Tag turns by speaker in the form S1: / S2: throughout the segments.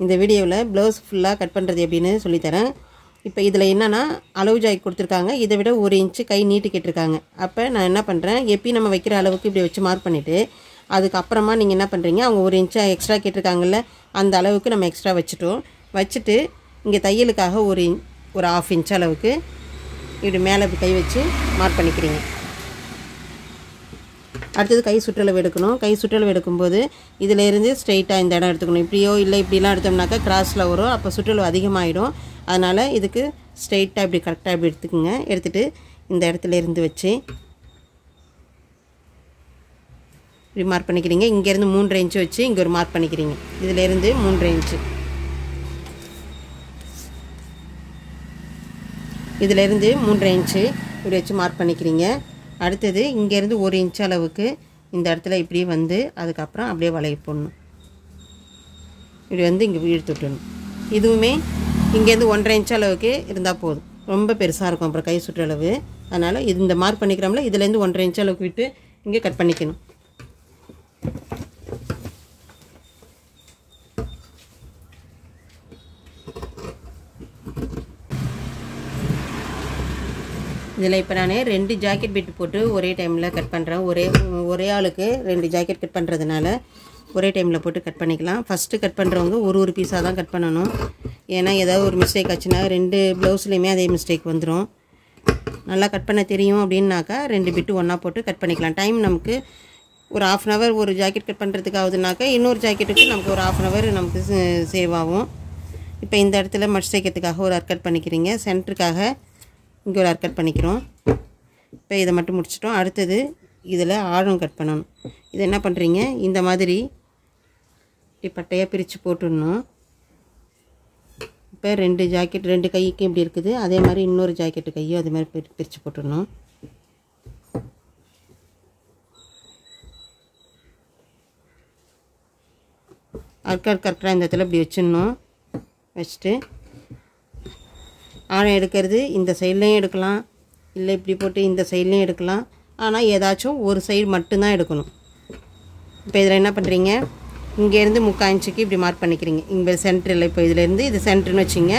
S1: இந்த வீடியோவில் ப்ளவுஸ் ஃபுல்லாக கட் பண்ணுறது எப்படின்னு சொல்லித்தரேன். இப்போ இதில் என்னென்னா அளவு ஜாக்கெட் கொடுத்துருக்காங்க, இதை விட 1 இன்ச்சு கை நீட்டு கேட்டிருக்காங்க. அப்போ நான் என்ன பண்ணுறேன், எப்பயும் நம்ம வைக்கிற அளவுக்கு இப்படி வச்சு மார்க் பண்ணிவிட்டு அதுக்கப்புறமா நீங்கள் என்ன பண்ணுறீங்க, அவங்க 1 இன்ச்சா எக்ஸ்ட்ரா கேட்டிருக்காங்கல்ல, அந்த அளவுக்கு நம்ம எக்ஸ்ட்ரா வச்சுட்டு இங்கே தையலுக்காக ஒரு 1/2 இன்ச் அளவுக்கு இப்படி மேலே இப்படி கை வச்சு மார்க் பண்ணிக்கிறீங்க. அடுத்தது கை சுற்றளவு எடுக்கணும். கை சுற்றளவு எடுக்கும்போது இதிலேருந்து ஸ்ட்ரெயிட்டாக இந்த இடம் எடுத்துக்கணும். இப்படியோ இல்லை இப்படிலாம் எடுத்தோம்னாக்கா கிராஸில் வரும், அப்போ சுற்றளவு அதிகமாகிடும். அதனால் இதுக்கு ஸ்ட்ரெயிட்டாக இப்படி கரெக்டாக இப்படி எடுத்துக்கோங்க. எடுத்துகிட்டு இந்த இடத்துல இருந்து வச்சு இப்படி மார்க் பண்ணிக்கிறீங்க. இங்கேருந்து 3.5 இன்ச்சு வச்சு இங்கே ஒரு மார்க் பண்ணிக்கிறீங்க. இதிலேருந்து 3.5 இன்ச்சு, இதிலேருந்து 3.5 இன்ச்சு இப்படி வச்சு மார்க் பண்ணிக்கிறீங்க. அடுத்தது இங்கேருந்து 1 இன்ச் அளவுக்கு இந்த இடத்துல இப்படி வந்து அதுக்கப்புறம் அப்படியே வளைய போடணும். இப்படி வந்து இங்கே இழுத்து விட்டுணும். இதுவுமே இங்கேருந்து 1.5 இன்ச் அளவுக்கு இருந்தால் போதும், ரொம்ப பெருசாக இருக்கும் அப்புறம் கை சுற்றளவு. அதனால் இந்த மார்க் பண்ணிக்கிறோம்ல, இதுலேருந்து 1.5 இன்ச் அளவுக்கு விட்டு இங்கே கட் பண்ணிக்கணும். இதில் இப்போ நான் 2 ஜாக்கெட் பிட் போட்டு ஒரே டைமில் கட் பண்ணுறேன். ஒரே ஆளுக்கு 2 ஜாக்கெட் கட் பண்ணுறதுனால ஒரே டைமில் போட்டு கட் பண்ணிக்கலாம். ஃபஸ்ட்டு கட் பண்ணுறவங்க ஒரு பீஸாக தான் கட் பண்ணணும். ஏன்னா ஏதாவது ஒரு மிஸ்டேக் ஆச்சுன்னா 2 ப்ளவுஸ்லேயுமே அதே மிஸ்டேக் வந்துடும். நல்லா கட் பண்ண தெரியும் அப்படின்னாக்கா 2 பிட்டு ஒன்றா போட்டு கட் பண்ணிக்கலாம். டைம் நமக்கு ஒரு 1/2 hour ஒரு ஜாக்கெட் கட் பண்ணுறதுக்கு ஆகுதுனாக்கா இன்னொரு ஜாக்கெட்டுக்கு நமக்கு ஒரு 1/2 hour நமக்கு சேவ் ஆகும். இப்போ இந்த இடத்துல மடிச்சு தைக்கிறதுக்காக ஒரு கட் பண்ணிக்கிறீங்க. சென்டருக்காக இங்கே ஒரு கட் பண்ணிக்கிறோம். இப்போ இதை மட்டும் முடிச்சிட்டோம். அடுத்தது இதில் ஆழம் கட் பண்ணணும். இது என்ன பண்ணுறீங்க, இந்த மாதிரி இப்படி பட்டையாக பிரித்து போட்டுடணும். இப்போ 2 ஜாக்கெட் 2 கைக்கு இப்படி இருக்குது, அதே மாதிரி இன்னொரு ஜாக்கெட்டு கையும் அதே மாதிரி பிரித்து போட்டுடணும். கரெக்டாக இந்த இடத்துல இப்படி வச்சிடணும். வச்சுட்டு ஆழம் எடுக்கிறது இந்த சைட்லேயும் எடுக்கலாம், இல்லை இப்படி போட்டு இந்த சைட்லேயும் எடுக்கலாம். ஆனால் ஏதாச்சும் ஒரு சைடு மட்டும்தான் எடுக்கணும். இப்போ இதில் என்ன பண்ணுறீங்க, இங்கேருந்து 3/4 இன்ச்சுக்கு இப்படி மார்க் பண்ணிக்கிறீங்க. இங்கே சென்டரில் இப்போ இதிலேருந்து இது சென்டர்னு வச்சுங்க.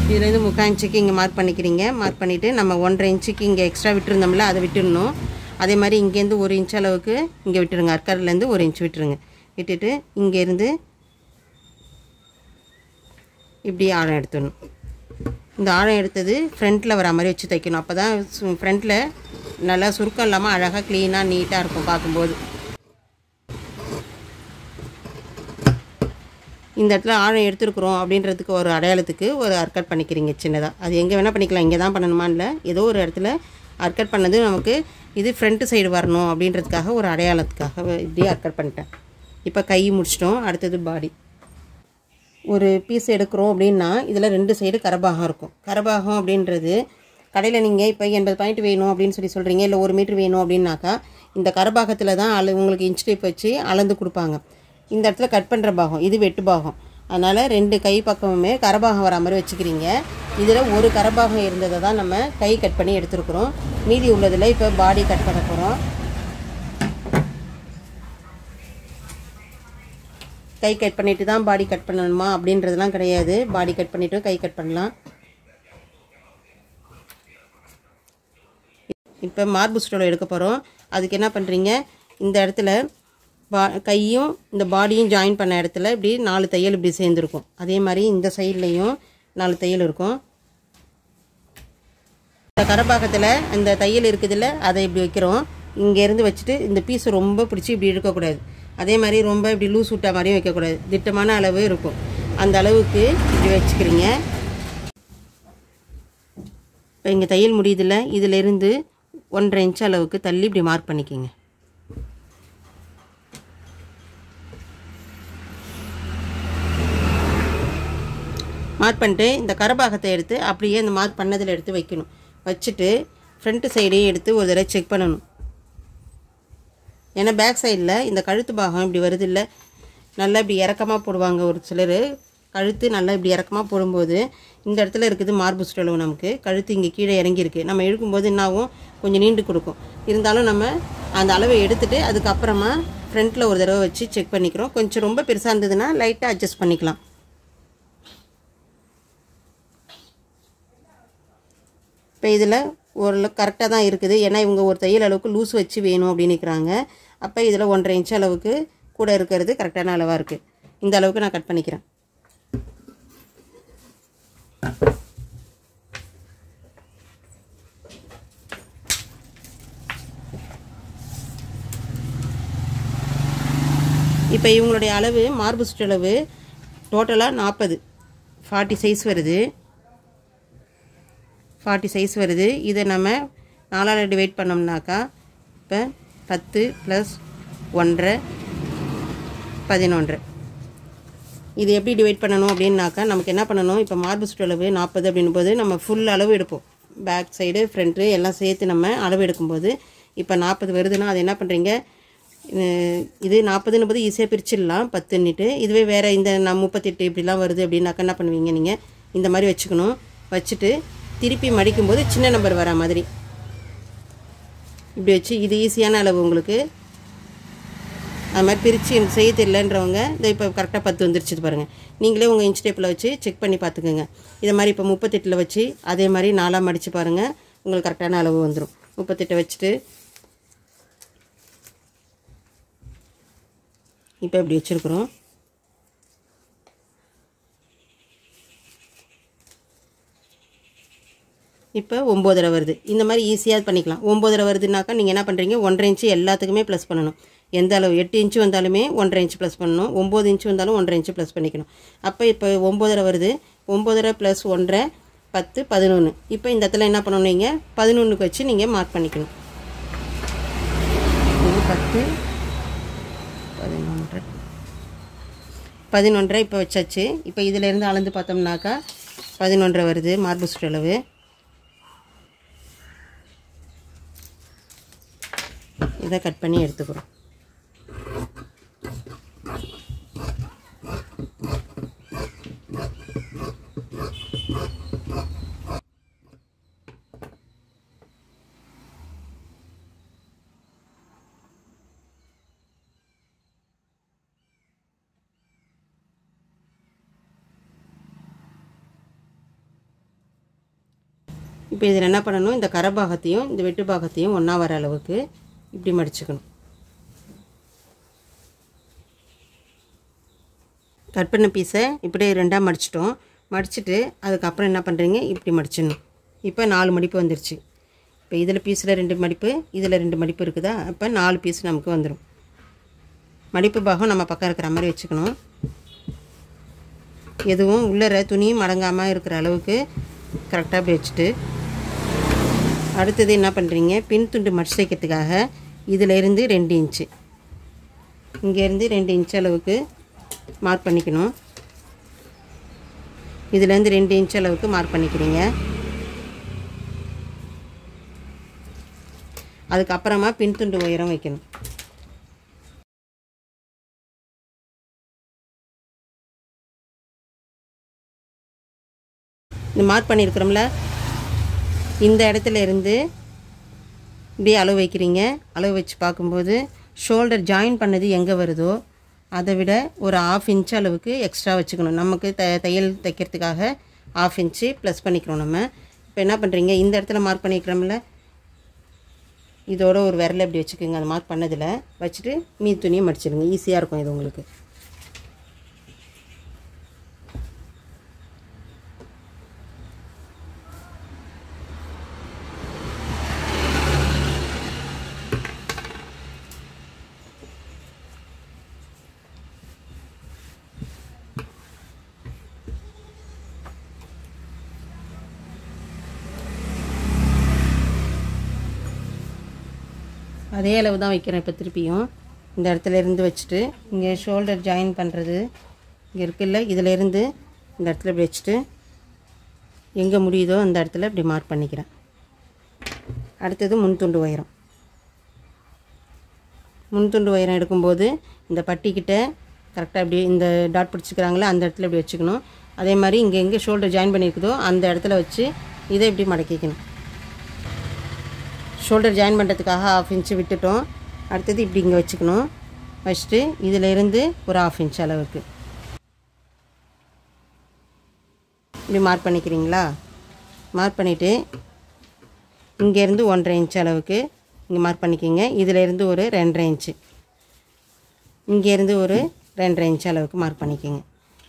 S1: இதுலேருந்து 3/4 இன்ச்சுக்கு இங்கே மார்க் பண்ணிக்கிறீங்க. மார்க் பண்ணிவிட்டு நம்ம 1.5 இன்ச்சுக்கு இங்கே எக்ஸ்ட்ரா விட்டுருந்தோம்ல, அதை விட்டுடணும். அதே மாதிரி இங்கேருந்து 1 இன்ச் அளவுக்கு இங்கே விட்டுருங்க. அர்க்கர்லேருந்து 1 இன்ச் விட்டுருங்க. விட்டுட்டு இங்கேருந்து இப்படி ஆழம் எடுத்துடணும். இந்த ஆழம் எடுத்தது ஃப்ரண்ட்டில் வர மாதிரி வச்சு தைக்கணும். அப்போ தான் ஃப்ரண்ட்டில் நல்லா சுருக்கம் இல்லாமல் அழகாக க்ளீனாக நீட்டாக இருக்கும் பார்க்கும்போது. இந்த இடத்துல ஆழம் எடுத்துருக்குறோம் அப்படின்றதுக்கு ஒரு அடையாளத்துக்கு ஒரு அர்க்கட் பண்ணிக்கிறீங்க சின்னதாக. அது எங்கே வேணால் பண்ணிக்கலாம், இங்கே தான் பண்ணணுமா இல்லை, ஏதோ ஒரு இடத்துல அர்க்கட் பண்ணது நமக்கு இது ஃப்ரண்ட்டு சைடு வரணும் அப்படின்றதுக்காக ஒரு அடையாளத்துக்காக இப்படி அர்க்கட் பண்ணிட்டேன். இப்போ கை முடிச்சிட்டோம். அடுத்தது பாடி. ஒரு பீஸ் எடுக்கிறோம் அப்படின்னா இதில் 2 சைடு கரபாகம் இருக்கும். கரபாகம் அப்படின்றது கடையில் நீங்கள் இப்போ 80 பாயிண்ட் வேணும் அப்படின்னு சொல்கிறீங்க, இல்லை 1 மீட்டர் வேணும் அப்படின்னாக்கா இந்த கரபாகத்தில் தான் உங்களுக்கு இன்ச் டேப் வச்சு அளந்து கொடுப்பாங்க. இந்த இடத்துல கட் பண்ணுற பாகம் இது வெட்டு பாகம். அதனால் 2 கை பக்கமுமே கரபாகம் வர மாதிரி வச்சுக்கிறீங்க. இதில் ஒரு கரபாகம் இருந்ததை தான் நம்ம கை கட் பண்ணி எடுத்துருக்குறோம். மீதி உள்ளதில் இப்போ பாடி கட் பண்ண போகிறோம். கை கட் பண்ணிவிட்டு தான் பாடி கட் பண்ணணுமா அப்படின்றதுலாம் கிடையாது. பாடி கட் பண்ணிவிட்டு கை கட் பண்ணலாம். இப்போ மார்பு சுற்றளவு எடுக்க போகிறோம். அதுக்கு என்ன பண்ணுறீங்க, இந்த இடத்துல கையும் இந்த பாடியும் ஜாயின் பண்ண இடத்துல இப்படி 4 தையல் இப்படி சேர்ந்துருக்கும். அதே மாதிரி இந்த சைட்லேயும் 4 தையல் இருக்கும். இந்த கரபாகத்தில் அந்த தையல் இருக்குதுல்ல, அதை இப்படி வைக்கிறோம். இங்கேருந்து வச்சுட்டு இந்த பீஸை ரொம்ப பிடிச்சி இப்படி இழுக்கக்கூடாது. அதே மாதிரி ரொம்ப இப்படி லூஸ் விட்டா மாதிரியும் வைக்கக்கூடாது. திட்டமான அளவு இருக்கும், அந்த அளவுக்கு இப்படி வச்சுக்கிறீங்க. இப்போ இங்கே தையல் முடியுதில்ல, இதிலேருந்து 1.5 இன்ச் அளவுக்கு தள்ளி இப்படி மார்க் பண்ணிக்கோங்க. மார்க் பண்ணிட்டு இந்த கரபாகத்தை எடுத்து அப்படியே இந்த மார்க் பண்ணதில் எடுத்து வைக்கணும். வச்சுட்டு ஃப்ரண்ட்டு சைடையும் எடுத்து ஒரு தடவை செக் பண்ணணும். ஏன்னா பேக் சைடில் இந்த கழுத்து பாகம் இப்படி வருது இல்லை, நல்லா இப்படி இறக்கமாக போடுவாங்க ஒரு சிலர். கழுத்து நல்லா இப்படி இறக்கமாக போடும்போது இந்த இடத்துல இருக்குது மார்பு சுற்றளவு, நமக்கு கழுத்து இங்கே கீழே இறங்கியிருக்கு. நம்ம இழுக்கும்போது என்னாகும், கொஞ்சம் நீண்டு கொடுக்கும். இருந்தாலும் நம்ம அந்த அளவை எடுத்துகிட்டு அதுக்கப்புறமா ஃப்ரண்ட்டில் ஒரு தடவை வச்சு செக் பண்ணிக்கிறோம். கொஞ்சம் ரொம்ப பெருசாக இருந்ததுன்னா லைட்டாக அட்ஜஸ்ட் பண்ணிக்கலாம். இப்போ இதில் ஓரளவு கரெக்டாக தான் இருக்குது. ஏன்னா இவங்க ஒரு தையல் அளவுக்கு லூஸ் வச்சு வேணும் அப்படின்னு நிற்கிறாங்க. அப்போ இதில் 1.5 இன்ச் அளவுக்கு கூட இருக்கிறது கரெக்டான அளவாக இருக்குது. இந்த அளவுக்கு நான் கட் பண்ணிக்கிறேன். இப்போ இவங்களுடைய அளவு மார்பு சுற்றளவு டோட்டலாக 40 சைஸ் வருது. 40 சைஸ் வருது. இதை நம்ம 4ஆல் டிவைட் பண்ணோம்னாக்கா இப்போ 10 + 1.5 11. இது எப்படி டிவைட் பண்ணணும் அப்படின்னாக்கா நமக்கு என்ன பண்ணணும், இப்போ மார்பு சுற்றளவு 40 அப்படின்னும் போது நம்ம ஃபுல் அளவு எடுப்போம். பேக் சைடு ஃப்ரண்ட்டு எல்லாம் சேர்த்து நம்ம அளவு எடுக்கும்போது இப்போ 40 வருதுன்னா அது என்ன பண்ணுறீங்க, இது 40ன்னு போது ஈஸியாக பிரிச்சிடலாம் 10ன்னுட்டு. இதுவே வேறு இந்த 38 இப்படிலாம் வருது அப்படின்னாக்கா என்ன பண்ணுவீங்க, நீங்கள் இந்த மாதிரி வச்சுக்கணும். வச்சுட்டு திருப்பி மடிக்கும்போது சின்ன நம்பர் வர மாதிரி இப்படி வச்சு, இது ஈஸியான அளவு உங்களுக்கு. அது மாதிரி பிரித்து எனக்கு செய்ய தெரியலன்றவங்க இந்த இப்போ கரெக்டாக 10 வந்துருச்சு பாருங்கள். நீங்களே உங்கள் இன்ச் டேப்பில் வச்சு செக் பண்ணி பார்த்துக்குங்க. இதை மாதிரி இப்போ 38 வச்சு அதே மாதிரி 4ஆக மடித்து பாருங்கள், உங்களுக்கு கரெக்டான அளவு வந்துடும். 38 வச்சுட்டு இப்போ இப்படி வச்சுருக்குறோம். இப்போ 9.5 வருது. இந்த மாதிரி ஈஸியாக பண்ணிக்கலாம். 9.5 வருதுனாக்கா நீங்கள் என்ன பண்ணுறீங்க, 1.5 இன்ச்சு எல்லாத்துக்குமே ப்ளஸ் பண்ணணும். எந்த அளவு 8 இன்ச்சு வந்தாலுமே 1.5 இன்ச்சு ப்ளஸ் பண்ணணும். 9 இன்ச்சு வந்தாலும் 1.5 இன்ச்சு ப்ளஸ் பண்ணிக்கணும். அப்போ இப்போ 9.5 வருது. 9.5 + 1.5 10 11. இப்போ இந்த இடத்துல என்ன பண்ணணும், நீங்கள் 11க்கு வச்சு நீங்கள் மார்க் பண்ணிக்கணும். இது 10 11 11 இப்போ வச்சாச்சு. இப்போ இதிலேருந்து அளந்து பார்த்தோம்னாக்கா 11 வருது மார்பு சுற்றளவு. இதை கட் பண்ணி எடுத்துக்கிறோம். இப்போ இதில் என்ன பண்ணணும், இந்த கரை பாகத்தையும் இந்த வெட்டு பாகத்தையும் ஒன்றா வர அளவுக்கு இப்படி மடிச்சுக்கணும். கட் பண்ண பீஸை இப்படியே 2ஆக மடிச்சிட்டோம். மடிச்சுட்டு அதுக்கப்புறம் என்ன பண்ணுறீங்க, இப்படி மடிச்சிடணும். இப்போ 4 மடிப்பு வந்துருச்சு. இப்போ இதில் பீஸில் 2 மடிப்பு, இதில் 2 மடிப்பு இருக்குதா, அப்போ 4 பீஸ் நமக்கு வந்துடும். மடிப்பு பாகம் நம்ம பக்கம் இருக்கிற மாதிரி வச்சுக்கணும். எதுவும் உள்ளர துணி மடங்காமல் இருக்கிற அளவுக்கு கரெக்டாக அப்படி வச்சுட்டு, அடுத்தது என்ன பண்ணுறீங்க, பின் துண்டு மடிச்சு தைக்கிறதுக்காக இதிலேருந்து 2 இன்ச்சு, இங்கேருந்து 2 இன்ச் அளவுக்கு மார்க் பண்ணிக்கணும். இதுலேருந்து 2 இன்ச் அளவுக்கு மார்க் பண்ணிக்கிறீங்க. அதுக்கப்புறமா பின் துண்டு உயரம் வைக்கணும். இந்த மார்க் பண்ணியிருக்கிறோம்ல, இந்த இடத்துல இருந்து இப்படி அளவு வைக்கிறீங்க. அளவு வச்சு பார்க்கும்போது ஷோல்டர் ஜாயின் பண்ணது எங்கே வருதோ அதை விட ஒரு 1/2 இன்ச் அளவுக்கு எக்ஸ்ட்ரா வச்சுக்கணும். நமக்கு தையல் தைக்கிறதுக்காக 1/2 இன்ச்சு ப்ளஸ் பண்ணிக்கிறோம். நம்ம இப்போ என்ன பண்ணுறீங்க, இந்த இடத்துல மார்க் பண்ணிக்கிறோம்ல, இதோட ஒரு விரலை இப்படி வச்சுக்கோங்க. அந்த மார்க் பண்ணதில் வச்சுட்டு மீதி துணியை மடிச்சிடுங்க. ஈஸியாக இருக்கும் இது உங்களுக்கு. அதே அளவு தான் வைக்கிறேன். இப்போ திருப்பியும் இந்த இடத்துல இருந்து வச்சுட்டு இங்கே ஷோல்டர் ஜாயின் பண்ணுறது இங்கே இருக்குல்ல, இதிலேருந்து இந்த இடத்துல இப்படி வச்சுட்டு எங்கே முடியுதோ அந்த இடத்துல இப்படி மார்க் பண்ணிக்கிறேன். அடுத்தது முன்துண்டு உயரம். முன்துண்டு உயரம் எடுக்கும்போது இந்த பட்டிக்கிட்ட கரெக்டாக இப்படி இந்த டாட் பிடிச்சிக்கிறாங்களே அந்த இடத்துல இப்படி வச்சுக்கணும். அதே மாதிரி இங்கே எங்கே ஷோல்டர் ஜாயின் பண்ணியிருக்குதோ அந்த இடத்துல வச்சு இதை இப்படி மடக்கிக்கணும். ஷோல்டர் ஜாயின் பண்ணுறதுக்காக 1/2 இன்ச்சு விட்டுட்டோம். அடுத்தது இப்படி இங்கே வச்சுக்கணும். வச்சுட்டு இதிலேருந்து ஒரு 1/2 இன்ச் அளவுக்கு இப்படி மார்க் பண்ணிக்கிறீங்களா. மார்க் பண்ணிவிட்டு இங்கேருந்து 1.5 இன்ச் அளவுக்கு இங்கே மார்க் பண்ணிக்கோங்க. இதிலேருந்து ஒரு 2.5 இன்ச்சு, இங்கேருந்து ஒரு 2.5 இன்ச் அளவுக்கு மார்க் பண்ணிக்கோங்க.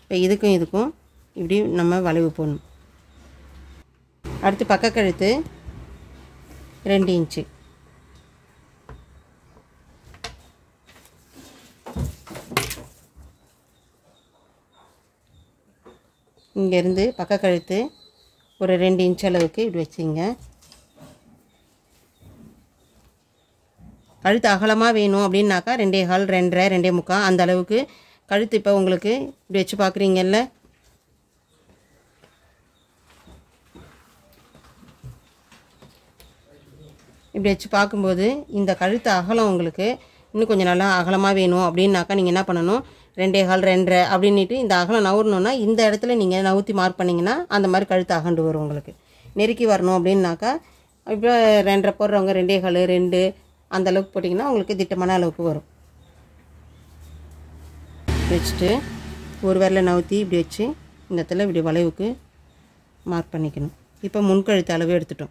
S1: இப்போ இதுக்கும் இதுக்கும் இப்படி நம்ம வளைவு போடணும். அடுத்து பக்கக்கழுத்து 2 இன்ச்சு, இங்கேருந்து பக்கக்கழுத்து ஒரு 2 இன்ச் அளவுக்கு இப்படி வச்சுங்க. கழுத்து அகலமாக வேணும் அப்படின்னாக்கா 2.25, 2.5, 2.25 அந்த அளவுக்கு கழுத்து. இப்போ உங்களுக்கு இப்படி வச்சு பார்க்குறீங்கல்ல, இப்படி வச்சு பார்க்கும்போது இந்த கழுத்து அகலம் உங்களுக்கு இன்னும் கொஞ்சம் நல்லா அகலமாக வேணும் அப்படின்னாக்கா நீங்கள் என்ன பண்ணணும், 2.25, 2.5 அப்படின்ட்டு இந்த அகலம் நவுறணுன்னா இந்த இடத்துல நீங்கள் நவுற்றி மார்க் பண்ணிங்கன்னா அந்த மாதிரி கழுத்து அகண்டு வரும். உங்களுக்கு நெருக்கி வரணும் அப்படின்னாக்கா இப்போ 2.5 போடுறவங்க 2.25, 2 அந்த அளவுக்கு போட்டிங்கன்னா உங்களுக்கு திட்டமான அளவுக்கு வரும். வச்சுட்டு ஒரு விரலை நவுற்றி இப்படி வச்சு இந்த இடத்துல இப்படி வளைவுக்கு மார்க் பண்ணிக்கணும். இப்போ முன்கழுத்து அளவு எடுத்துட்டோம்.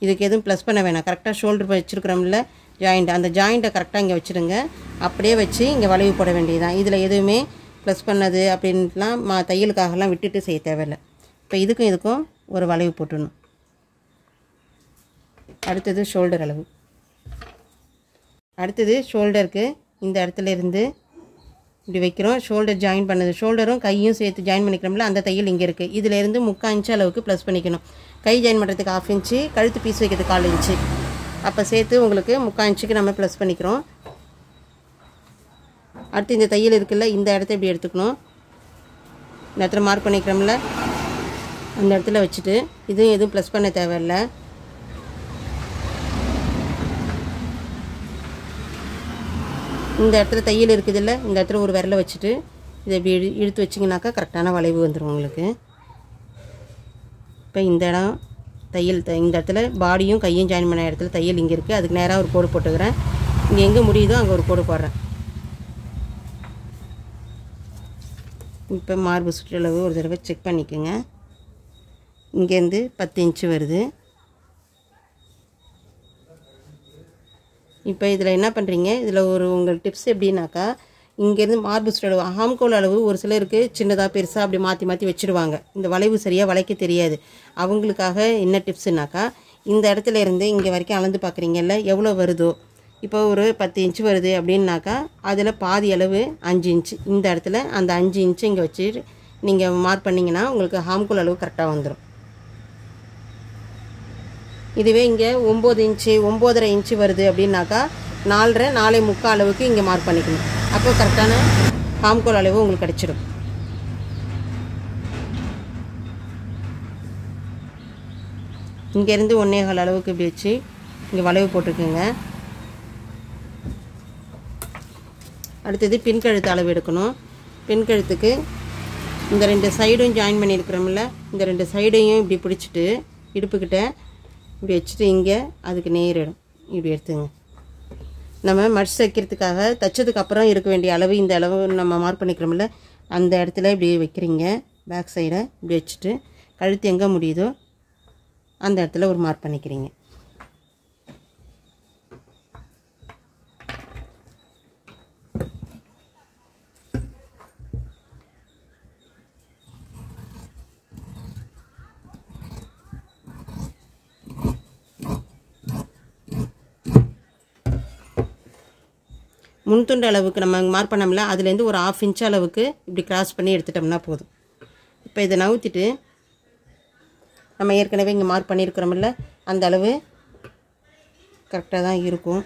S1: இதுக்கு எதுவும் ப்ளஸ் பண்ண வேணாம். கரெக்டாக ஷோல்டர் வச்சுருக்கிறோம்ல ஜாயிண்ட், அந்த ஜாயிண்ட்டை கரெக்டாக இங்கே வச்சுருங்க. அப்படியே வச்சு இங்கே வளைவு போட வேண்டியதுதான். இதில் எதுவுமே ப்ளஸ் பண்ணது அப்படின்ட்டுலாம் தையலுக்காகலாம் விட்டுட்டு செய்ய தேவையில்லை. இப்போ இதுக்கும் இதுக்கும் ஒரு வளைவு போட்டுடணும். அடுத்தது ஷோல்டர் அளவு. அடுத்தது ஷோல்டருக்கு இந்த இடத்துல இருந்து இப்படி வைக்கிறோம். ஷோல்டர் ஜாயின் பண்ணது, ஷோல்டரும் கையும் சேர்த்து ஜாயின் பண்ணிக்கிறோம்ல, அந்த தையல் இங்கே இருக்குது. இதிலேருந்து 3/4 இன்ச் அளவுக்கு ப்ளஸ் பண்ணிக்கணும். கை ஜாயின் பண்ணுறதுக்கு 1/2 இன்ச்சு, கழுத்து பீஸ் வைக்கிறதுக்கு 1/4 இன்ச்சு. அப்போ சேர்த்து உங்களுக்கு 3/4 இன்ச்சுக்கு நம்ம ப்ளஸ் பண்ணிக்கிறோம். அடுத்து இந்த தையல் இருக்குல்ல, இந்த இடத்த இப்படி எடுத்துக்கணும். இந்த இடத்துல மார்க் பண்ணிக்கிறோம்ல, அந்த இடத்துல வச்சுட்டு இதுவும் எதுவும் ப்ளஸ் பண்ண தேவையில்லை. இந்த இடத்துல தையல் இருக்குது இல்லை, இந்த இடத்துல ஒரு விரலை வச்சுட்டு இதை இப்படி இழுத்து வச்சிங்கனாக்கா கரெக்டான வளைவு வந்துடும் உங்களுக்கு. இப்போ இந்த இடம் தையல் இந்த இடத்துல பாடியும் கையும் ஜாயின் பண்ண இடத்துல தையல் இங்கே இருக்குது. அதுக்கு நேராக ஒரு கோடு போட்டுக்கிறேன். இங்கே எங்கே முடியுதோ அங்கே ஒரு கோடு போடுறேன். இப்போ மார்பு சுற்றளவு ஒரு தடவை செக் பண்ணிக்கோங்க. இங்கேருந்து 10 இன்ச்சு வருது. இப்போ இதில் என்ன பண்ணுறீங்க, இதில் ஒரு உங்கள் டிப்ஸ் எப்படின்னாக்கா, இங்கேருந்து மார்பு சுற்றளவு ஆம்கோல் அளவு ஒரு சிலருக்கு சின்னதாக பெருசாக அப்படி மாற்றி மாற்றி வச்சுருவாங்க. இந்த வளைவு சரியாக வளைக்க தெரியாது. அவங்களுக்காக என்ன டிப்ஸுனாக்கா, இந்த இடத்துல இருந்து இங்கே வரைக்கும் அளந்து பார்க்குறீங்கல்ல, எவ்வளோ வருதோ. இப்போ ஒரு 10 இன்ச்சு வருது அப்படின்னாக்கா அதில் பாதி அளவு 5 இன்ச்சு. இந்த இடத்துல அந்த 5 இன்ச்சு இங்கே வச்சு நீங்கள் மார்க் பண்ணிங்கன்னா உங்களுக்கு ஆம்கோல் அளவு கரெக்டாக வந்துடும். இதுவே இங்கே 9 இன்ச்சு 9.5 இன்ச்சு வருது அப்படின்னாக்கா 4.5 4.25 அளவுக்கு இங்கே மார்க் பண்ணிக்கணும். அப்போ கரெக்டான ஆம்கோல் அளவு உங்களுக்கு கிடச்சிடும். இங்கேருந்து 1.25 அளவுக்கு இப்படி வச்சு இங்கே வளைவு போட்டுருக்குங்க. அடுத்தது பின்கழுத்து அளவு எடுக்கணும். பின்கழுத்துக்கு இந்த 2 சைடும் ஜாயின் பண்ணியிருக்கிறோம்ல, இந்த 2 சைடையும் இப்படி பிடிச்சிட்டு இடுப்புக்கிட்ட இப்படி வச்சுட்டு இங்கே அதுக்கு நேர் இடம் இப்படி எடுத்துங்க. நம்ம மடிச்சு தைக்கிறதுக்காக தைச்சதுக்கு அப்புறம் இருக்க வேண்டிய அளவு இந்த அளவு நம்ம மார்க் பண்ணிக்கிறோம்ல, அந்த இடத்துல இப்படி வைக்கிறீங்க. பேக் சைடை இப்படி வச்சுட்டு கழுத்து எங்கே முடியுதோ அந்த இடத்துல ஒரு மார்க் பண்ணிக்கிறீங்க. முன்துண்டு அளவுக்கு நம்ம மார்க் பண்ணோம்ல, அதுலேருந்து ஒரு 1/2 இன்ச் அளவுக்கு இப்படி கிராஸ் பண்ணி எடுத்துட்டோம்னா போதும். இப்போ இதை நவுத்திட்டு நம்ம ஏற்கனவே இங்கே மார்க் பண்ணியிருக்கிறோம்ல, அந்த அளவு கரெக்டாக தான் இருக்கும்.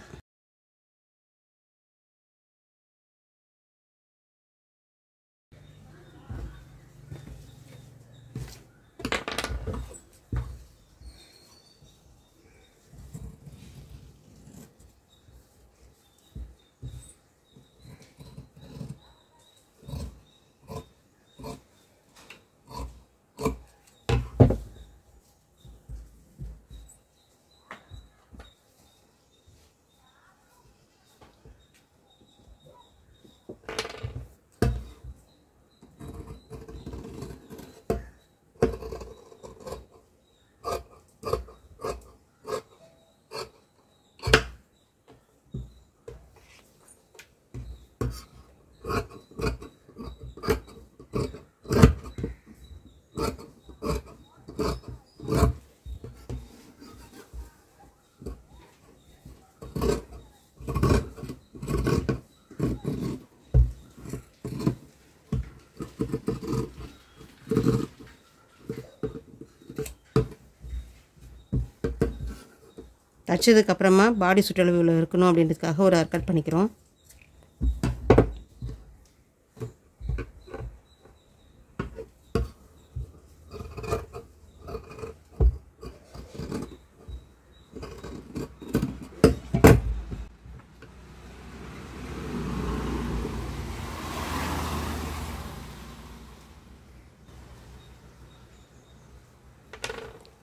S1: தச்சதுக்கப்புறமா பாடி சுற்றளவு இவ்வளோ இருக்கணும் அப்படின்றதுக்காக ஒரு கட் பண்ணிக்கிறோம்.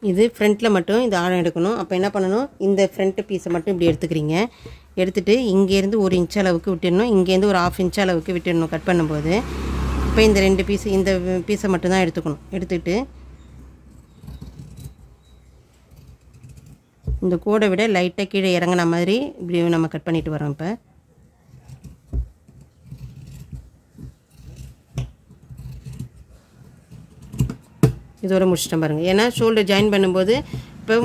S1: இது ஃப்ரண்ட்டில் மட்டும் இது ஆழம் எடுக்கணும். அப்போ என்ன பண்ணணும், இந்த ஃப்ரண்ட்டு பீஸை மட்டும் இப்படி எடுத்துக்கிறீங்க. எடுத்துகிட்டு இங்கேருந்து 1 இன்ச் அளவுக்கு விட்டுடணும், இங்கேருந்து ஒரு 1/2 இன்ச் அளவுக்கு விட்டுடணும் கட் பண்ணும்போது. இப்போ இந்த 2 பீஸு இந்த பீஸை மட்டும்தான் எடுத்துக்கணும். எடுத்துக்கிட்டு இந்த கோடை விட லைட்டாக கீழே இறங்கின மாதிரி இப்படி நம்ம கட் பண்ணிட்டு வரோம். இப்போ இதோட முடிச்சிட்டோம் பாருங்கள். ஏன்னா ஷோல்டர் ஜாயின் பண்ணும்போது இப்போ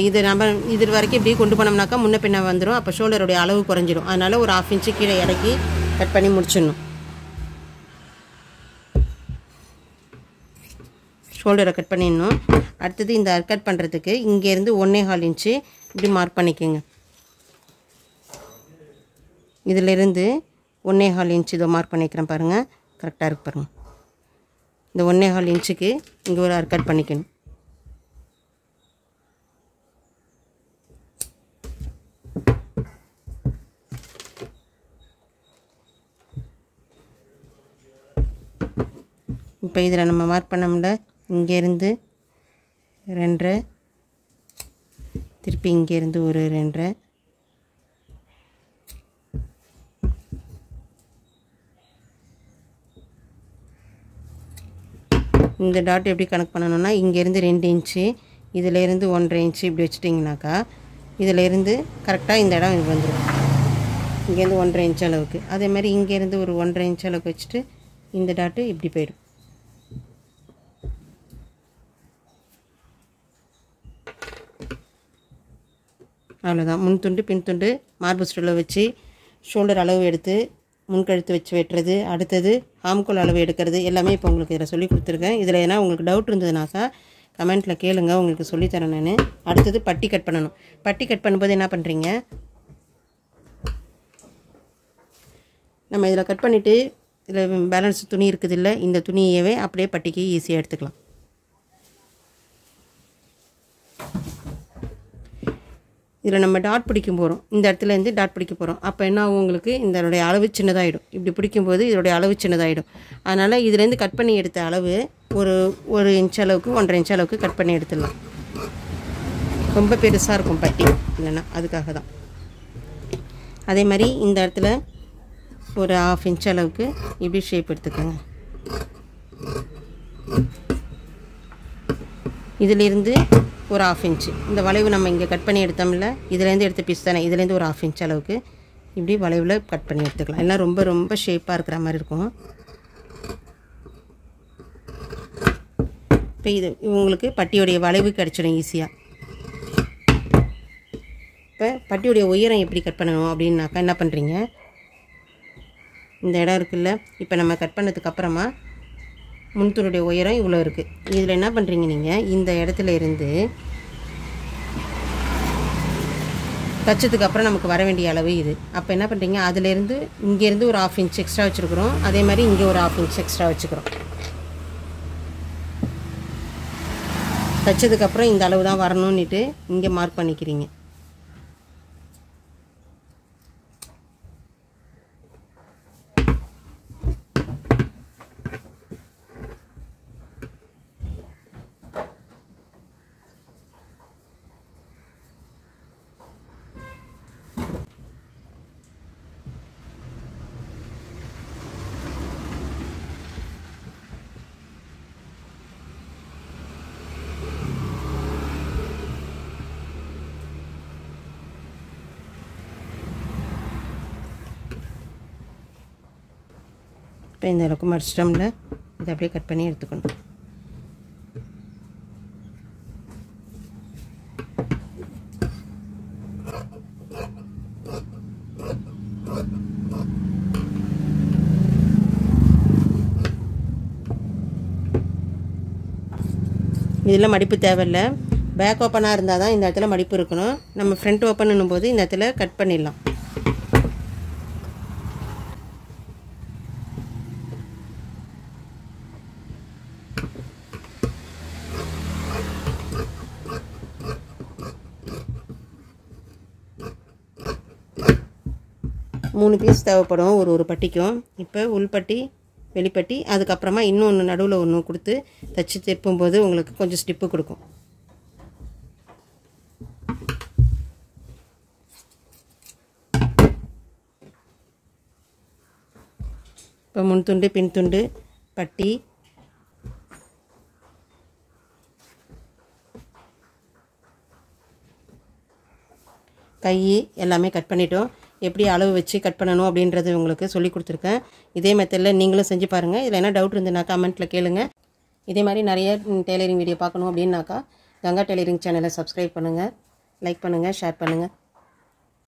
S1: இது நம்ம இது வரைக்கும் இப்படி கொண்டு போனோம்னாக்கா முன்ன பின்ன வந்துடும். அப்போ ஷோல்டருடைய அளவு குறைஞ்சிடும். அதனால் ஒரு 1/2 இன்ச்சு கீழே இறக்கி கட் பண்ணி முடிச்சிடணும். ஷோல்டரை கட் பண்ணிடணும். அடுத்தது இந்த கட் பண்ணுறதுக்கு இங்கேருந்து 1.25 இன்ச்சு இப்படி மார்க் பண்ணிக்கோங்க. இதிலேருந்து 1.25 இன்ச்சு இதை மார்க் பண்ணிக்கிறேன் பாருங்கள். கரெக்டாக இருக்கு பாருங்கள். இந்த 1.25 இன்ச்சுக்கு இங்கே ஒரு கட் பண்ணிக்கணும். இப்போ இதில் நம்ம மார்க் பண்ணோம்ல, இங்கேருந்து 2.5, திருப்பி இங்கேருந்து ஒரு 2.5, இந்த டாட் எப்படி கணக்கு பண்ணணும்னா இங்கேருந்து 2 இன்ச்சு, இதிலேருந்து 1.5 இன்ச்சு இப்படி வச்சுட்டிங்கனாக்கா இதிலேருந்து கரெக்டாக இந்த இடம் இது வந்துடும். இங்கேருந்து 1.5 இன்ச் அளவுக்கு. அதே மாதிரி இங்கேருந்து ஒரு 1.5 இன்ச் அளவுக்கு வச்சுட்டு இந்த டாட்டு இப்படி போயிடும். அவ்வளோதான். முன் துண்டு பின் துண்டு மார்பு சுற்றில் வச்சு ஷோல்டர் அளவு எடுத்து முன்கழுத்து வச்சு வெட்டுறது, அடுத்தது ஆம்கோல் அளவு எடுக்கிறது எல்லாமே இப்போ உங்களுக்கு இதில் சொல்லி கொடுத்துருக்கேன். இதில் ஏன்னா உங்களுக்கு டவுட் இருந்ததுனாக்கா கமெண்ட்டில் கேளுங்க, உங்களுக்கு சொல்லித்தரேன் நான். அடுத்தது பட்டி கட் பண்ணணும். பட்டி கட் பண்ணும்போது என்ன பண்ணுறீங்க, நம்ம இதில் கட் பண்ணிவிட்டு இதில் பேலன்ஸ் துணி இருக்குது இல்லை, இந்த துணியவே அப்படியே பட்டிக்கு ஈஸியாக எடுத்துக்கலாம். இதில் நம்ம டாட் பிடிக்கும் போகிறோம், இந்த இடத்துலேருந்து டாட் பிடிக்க போகிறோம். அப்போ என்ன ஆகும், உங்களுக்கு இதனுடைய அளவு சின்னதாகிடும். இப்படி பிடிக்கும்போது இதோடைய அளவு சின்னதாகிடும். அதனால் இதுலேருந்து கட் பண்ணி எடுத்த அளவு ஒரு இன்ச் அளவுக்கு 1.5 இன்ச் அளவுக்கு கட் பண்ணி எடுத்துடலாம். ரொம்ப பெருசாக இருக்கும் பட்டி இல்லைன்னா, அதுக்காக தான். அதே மாதிரி இந்த இடத்துல ஒரு 1/2 இன்ச் அளவுக்கு இப்படி ஷேப் எடுத்துக்கோங்க. இதிலிருந்து ஒரு 1/2 இன்ச்சு இந்த வளைவு நம்ம இங்கே கட் பண்ணி எடுத்தோம்ல, இதுலேருந்து எடுத்த பீஸ் தானே, இதுலேருந்து ஒரு 1/2 இன்ச் அளவுக்கு இப்படி வளைவில் கட் பண்ணி எடுத்துக்கலாம். எல்லாம் ரொம்ப ரொம்ப ஷேப்பாக இருக்கிற மாதிரி இருக்கும். இப்போ இது உங்களுக்கு பட்டியோடைய வளைவு கிடச்சிடும் ஈஸியாக. இப்போ பட்டியோடைய உயரம் எப்படி கட் பண்ணணும் அப்படின்னாக்கா என்ன பண்ணுறீங்க, இந்த இடம் இருக்குல்ல, இப்போ நம்ம கட் பண்ணதுக்கப்புறமா முன்துடைய உயரம் இவ்வளோ இருக்குது. இதில் என்ன பண்ணுறீங்க, நீங்கள் இந்த இடத்துல இருந்து தைச்சதுக்கப்புறம் நமக்கு வர வேண்டிய அளவு இது. அப்போ என்ன பண்ணுறீங்க, அதிலேருந்து இங்கேருந்து ஒரு 1/2 இன்ச் எக்ஸ்ட்ரா வச்சுருக்குறோம். அதே மாதிரி இங்கே ஒரு 1/2 இன்ச் எக்ஸ்ட்ரா வச்சுக்கிறோம். தைச்சதுக்கப்புறம் இந்த அளவு தான் வரணும்னுட்டு இங்கே மார்க் பண்ணிக்கிறீங்க. இப்போ இந்த அளவுக்கு மடிச்சிட்டோம்ல, இதை அப்படியே கட் பண்ணி எடுத்துக்கணும். இதில் மடிப்பு தேவையில்லை. பேக் ஓப்பனாக இருந்தால் தான் இந்த இடத்துல மடிப்பு இருக்கணும். நம்ம ஃப்ரண்ட் ஓப்பன் பண்ணும்போது இந்த இடத்துல கட் பண்ணிடலாம். மூணு பீஸ் தேவைப்படும் ஒரு பட்டிக்கும். இப்போ உள்பட்டி வெளிப்பட்டி அதுக்கப்புறமா இன்னொன்று நடுவில் ஒன்று கொடுத்து தைச்சி திருப்பும்போது உங்களுக்கு கொஞ்சம் ஸ்டிப்பு கொடுக்கும். இப்போ முன் துண்டு பின் துண்டு பட்டி கை எல்லாமே கட் பண்ணிட்டோம். எப்படி அளவு வச்சு கட் பண்ணணும் அப்படின்றது உங்களுக்கு சொல்லி கொடுத்துருக்கேன். இதே மெத்தடில் நீங்களும் செஞ்சு பாருங்கள். இதில் என்ன டவுட் இருந்துன்னா கமெண்ட்டில் கேளுங்க. இதே மாதிரி நிறைய டெய்லரிங் வீடியோ பார்க்கணும் அப்படின்னாக்கா கங்கா டெய்லரிங் சேனலை சப்ஸ்கிரைப் பண்ணுங்கள், லைக் பண்ணுங்கள், ஷேர் பண்ணுங்கள்.